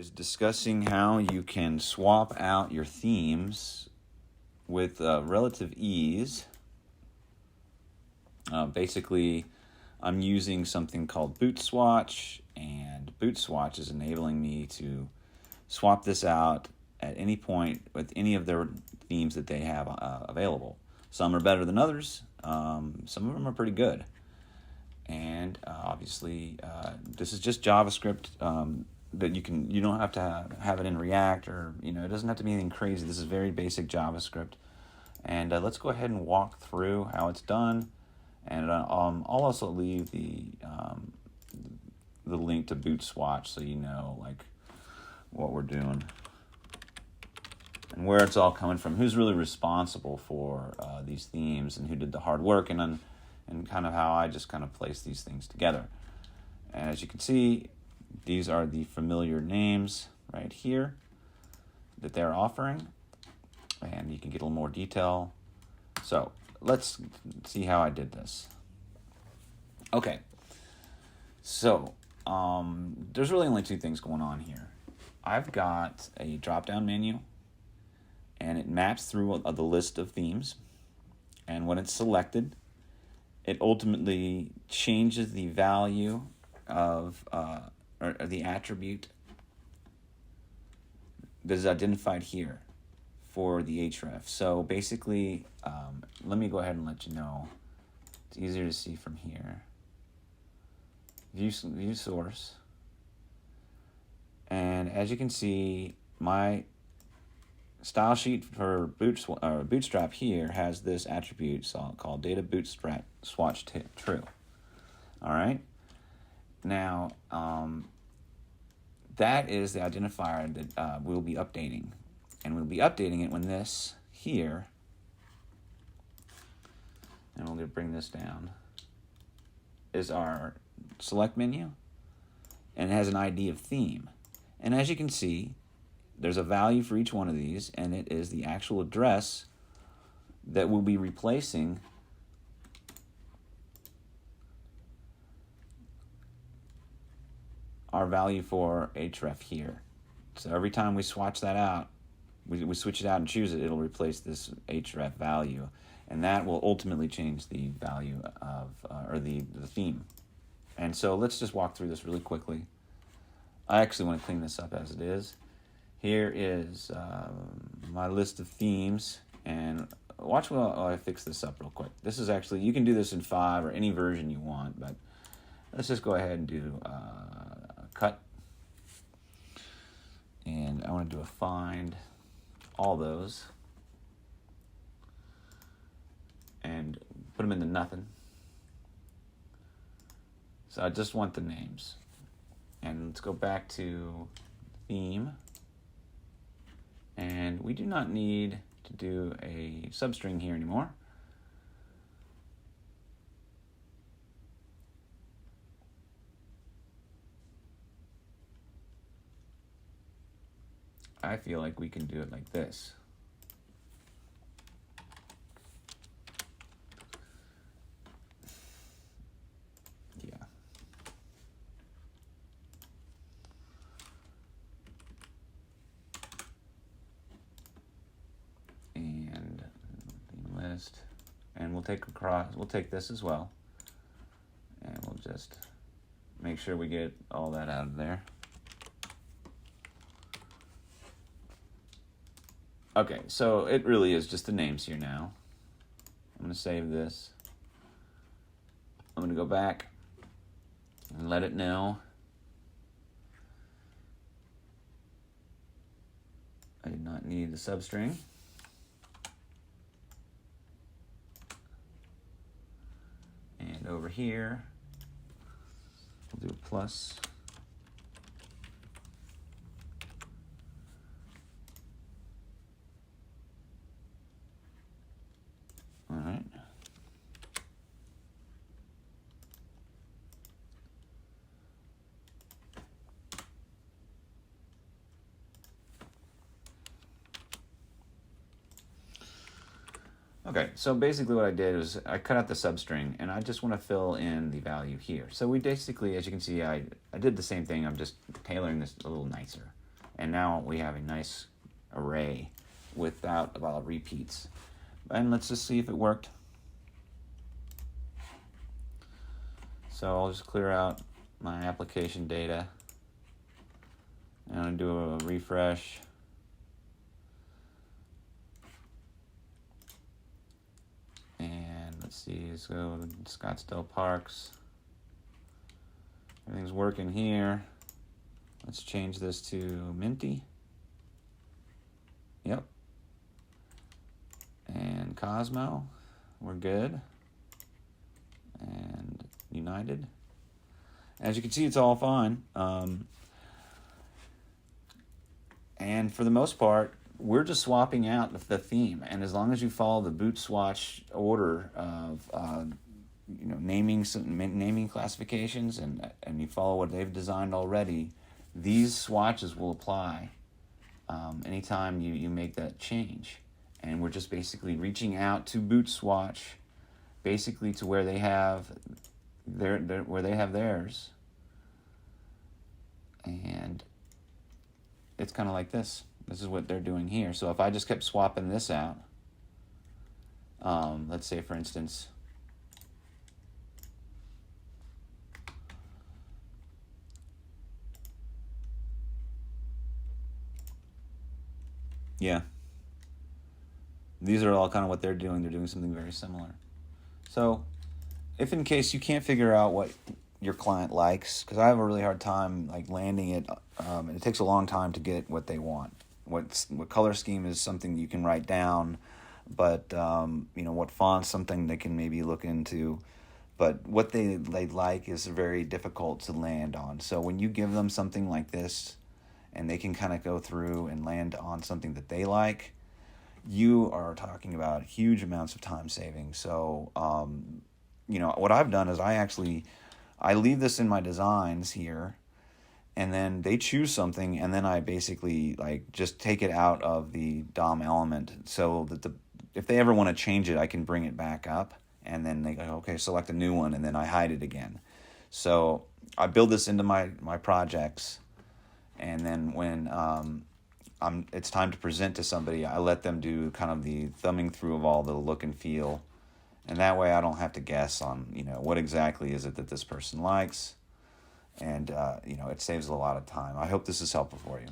is discussing how you can swap out your themes with relative ease. Basically, I'm using something called Bootswatch, and Bootswatch is enabling me to swap this out at any point with any of their themes that they have available. Some are better than others. Some of them are pretty good. And obviously, this is just JavaScript that you don't have to have it in React, or it doesn't have to be anything crazy. This is very basic JavaScript. And let's go ahead and walk through how it's done. And I'll also leave the link to Bootswatch so you know what we're doing and where it's all coming from, who's really responsible for these themes, and who did the hard work, and kind of how I just kind of place these things together. And as you can see, these are the familiar names right here that they're offering, and you can get a little more detail. So let's see how I did this. Okay, so there's really only two things going on here. I've got a drop-down menu, and it maps through the list of themes, and when it's selected, it ultimately changes the value of or the attribute that is identified here for the href. So basically, let me go ahead and let you know. It's easier to see from here. View source. And as you can see, my style sheet for Bootstrap here has this attribute called data bootstrap swatch true. All right. Now, that is the identifier that we'll be updating. And we'll be updating it when this here, and we'll bring this down, is our select menu, and it has an ID of theme. And as you can see, there's a value for each one of these, and it is the actual address that we'll be replacing our value for href here. So every time we swatch that out, we switch it out and choose it, it'll replace this href value, and that will ultimately change the value of or the theme. And so let's just walk through this really quickly. I actually want to clean this up as it is. Here is my list of themes, and watch while I fix this up real quick. This is actually, you can do this in 5 or any version you want, but let's just go ahead and do cut. And I want to do a find all those and put them into nothing. So I just want the names. And let's go back to theme. And we do not need to do a substring here anymore. I feel like we can do it like this. Yeah. And theme list, and we'll take this as well, and we'll just make sure we get all that out of there. Okay, so it really is just the names here now. I'm going to save this. I'm going to go back and let it know I did not need the substring. And over here, we'll do a plus. All right. Okay, so basically what I did was I cut out the substring, and I just want to fill in the value here. So we basically, as you can see, I did the same thing. I'm just tailoring this a little nicer. And now we have a nice array without a lot of repeats. And let's just see if it worked. So I'll just clear out my application data. And I'm going to do a refresh. And let's see, let's go to Scottsdale Parks. Everything's working here. Let's change this to Minty. Yep. And Cosmo, we're good. And United. As you can see, it's all fine. And for the most part, we're just swapping out the theme. And as long as you follow the Bootswatch order of naming classifications and you follow what they've designed already, these swatches will apply anytime you make that change. And we're just basically reaching out to Bootswatch, basically to where they have theirs, and it's kind of like this. This is what they're doing here. So if I just kept swapping this out, let's say for instance, yeah, these are all kind of what they're doing. They're doing something very similar. So if in case you can't figure out what your client likes, because I have a really hard time like landing it, and it takes a long time to get what they want. What color scheme is something you can write down, but what font's something they can maybe look into. But what they like is very difficult to land on. So when you give them something like this, and they can kind of go through and land on something that they like, you are talking about huge amounts of time saving. So, what I've done is I leave this in my designs here, and then they choose something, and then I basically just take it out of the DOM element so that if they ever want to change it, I can bring it back up, and then they go, okay, select a new one, and then I hide it again. So I build this into my projects, and then when it's time to present to somebody, I let them do kind of the thumbing through of all the look and feel. And that way I don't have to guess on, what exactly is it that this person likes. And, it saves a lot of time. I hope this is helpful for you.